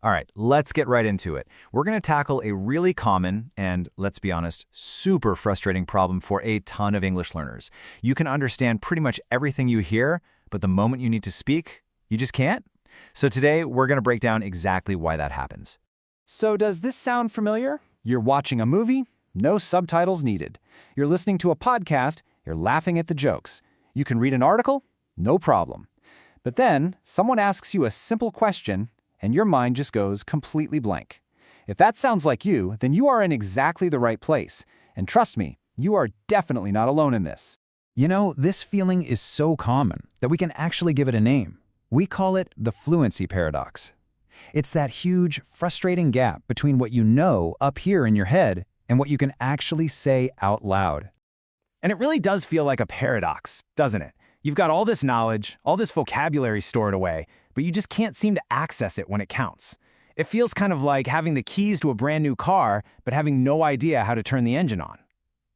All right, let's get right into it. We're going to tackle a really common and, let's be honest, super frustrating problem for a ton of English learners. You can understand pretty much everything you hear, but the moment you need to speak, you just can't. So today, we're going to break down exactly why that happens. So does this sound familiar? You're watching a movie? No subtitles needed. You're listening to a podcast? You're laughing at the jokes. You can read an article? No problem. But then, someone asks you a simple question, and your mind just goes completely blank. If that sounds like you, then you are in exactly the right place. And trust me, you are definitely not alone in this. You know, this feeling is so common that we can actually give it a name. We call it the fluency paradox. It's that huge, frustrating gap between what you know up here in your head and what you can actually say out loud. And it really does feel like a paradox, doesn't it? You've got all this knowledge, all this vocabulary stored away, but you just can't seem to access it when it counts. It feels kind of like having the keys to a brand new car, but having no idea how to turn the engine on.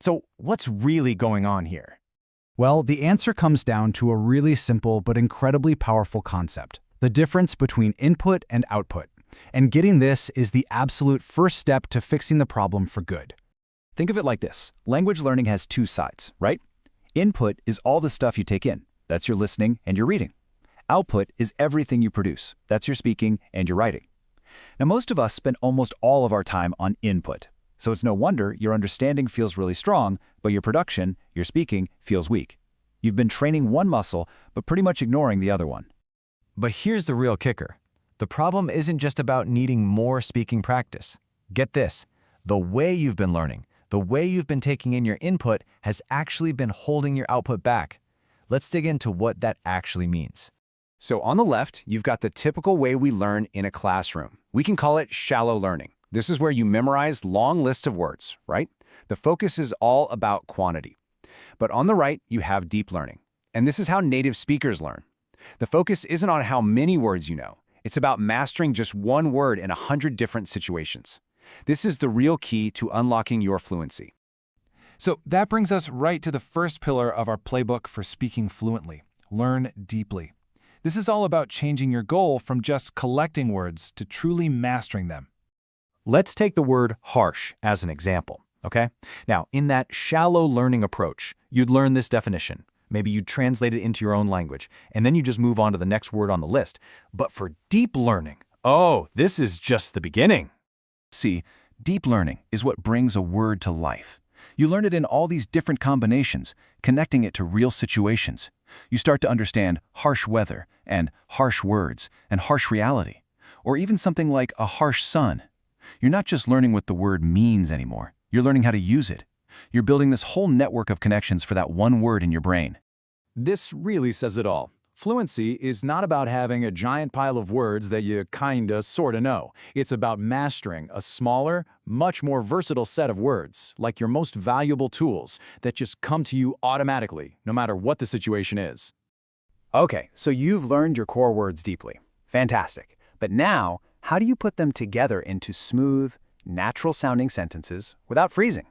So what's really going on here? Well, the answer comes down to a really simple but incredibly powerful concept: the difference between input and output. And getting this is the absolute first step to fixing the problem for good. Think of it like this. Language learning has two sides, right? Input is all the stuff you take in. That's your listening and your reading. Output is everything you produce. That's your speaking and your writing. Now, most of us spend almost all of our time on input. So it's no wonder your understanding feels really strong, but your production, your speaking, feels weak. You've been training one muscle, but pretty much ignoring the other one. But here's the real kicker. The problem isn't just about needing more speaking practice. Get this, the way you've been learning, the way you've been taking in your input has actually been holding your output back. Let's dig into what that actually means. So on the left, you've got the typical way we learn in a classroom. We can call it shallow learning. This is where you memorize long lists of words, right? The focus is all about quantity. But on the right, you have deep learning. And this is how native speakers learn. The focus isn't on how many words you know. It's about mastering just one word in 100 different situations. This is the real key to unlocking your fluency. So that brings us right to the first pillar of our playbook for speaking fluently: learn deeply. This is all about changing your goal from just collecting words to truly mastering them. Let's take the word harsh as an example, okay? Now, in that shallow learning approach, you'd learn this definition. Maybe you'd translate it into your own language, and then you just move on to the next word on the list. But for deep learning, oh, this is just the beginning. See, deep learning is what brings a word to life. You learn it in all these different combinations, connecting it to real situations. You start to understand harsh weather and harsh words and harsh reality, or even something like a harsh sun. You're not just learning what the word means anymore. You're learning how to use it. You're building this whole network of connections for that one word in your brain. This really says it all. Fluency is not about having a giant pile of words that you kinda, sorta know. It's about mastering a smaller, much more versatile set of words, like your most valuable tools, that just come to you automatically, no matter what the situation is. Okay, so you've learned your core words deeply. Fantastic. But now, how do you put them together into smooth, natural-sounding sentences without freezing?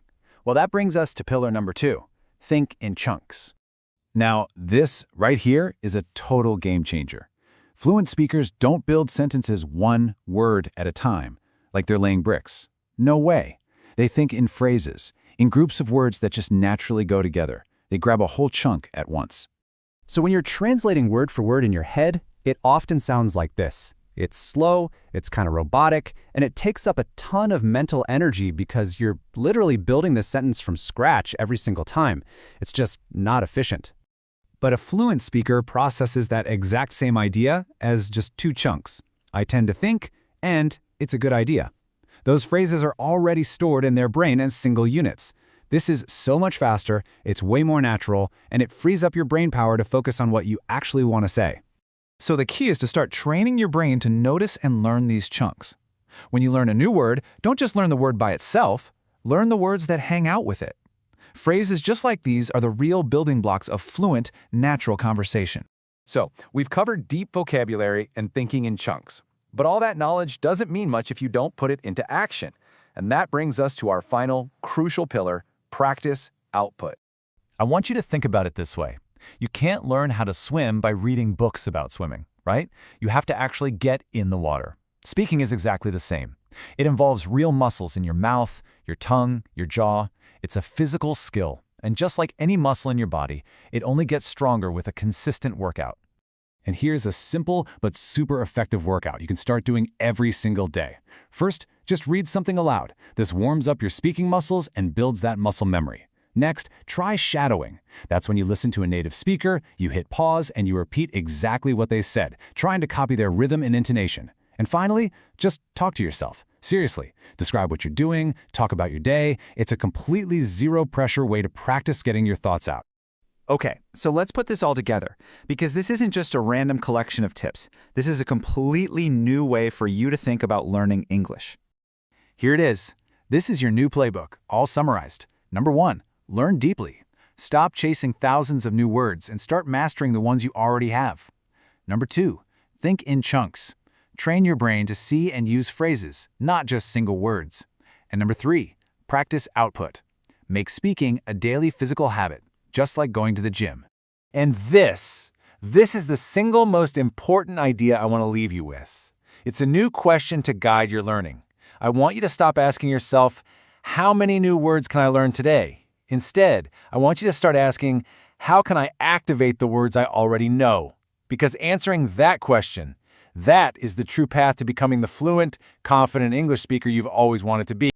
Well, that brings us to pillar number 2. Think in chunks. Now, this right here is a total game changer. Fluent speakers don't build sentences one word at a time, like they're laying bricks. No way. They think in phrases, in groups of words that just naturally go together. They grab a whole chunk at once. So when you're translating word for word in your head, it often sounds like this. It's slow, it's kind of robotic, and it takes up a ton of mental energy because you're literally building this sentence from scratch every single time. It's just not efficient. But a fluent speaker processes that exact same idea as just 2 chunks. I tend to think, and it's a good idea. Those phrases are already stored in their brain as single units. This is so much faster, it's way more natural, and it frees up your brain power to focus on what you actually want to say. So the key is to start training your brain to notice and learn these chunks. When you learn a new word, don't just learn the word by itself, learn the words that hang out with it. Phrases just like these are the real building blocks of fluent, natural conversation. So, we've covered deep vocabulary and thinking in chunks. But all that knowledge doesn't mean much if you don't put it into action. And that brings us to our final, crucial pillar: practice output. I want you to think about it this way. You can't learn how to swim by reading books about swimming, right? You have to actually get in the water. Speaking is exactly the same. It involves real muscles in your mouth, your tongue, your jaw. It's a physical skill, and just like any muscle in your body, it only gets stronger with a consistent workout. And here's a simple but super effective workout you can start doing every single day. First, just read something aloud. This warms up your speaking muscles and builds that muscle memory. Next, try shadowing. That's when you listen to a native speaker, you hit pause, and you repeat exactly what they said, trying to copy their rhythm and intonation. And finally, just talk to yourself. Seriously, describe what you're doing, talk about your day. It's a completely zero-pressure way to practice getting your thoughts out. Okay, so let's put this all together, because this isn't just a random collection of tips. This is a completely new way for you to think about learning English. Here it is. This is your new playbook, all summarized. Number 1, learn deeply. Stop chasing thousands of new words and start mastering the ones you already have. Number 2, think in chunks. Train your brain to see and use phrases, not just single words. And number 3, practice output. Make speaking a daily physical habit, just like going to the gym. And this is the single most important idea I want to leave you with. It's a new question to guide your learning. I want you to stop asking yourself, how many new words can I learn today? Instead, I want you to start asking, how can I activate the words I already know? Because answering that question, that is the true path to becoming the fluent, confident English speaker you've always wanted to be.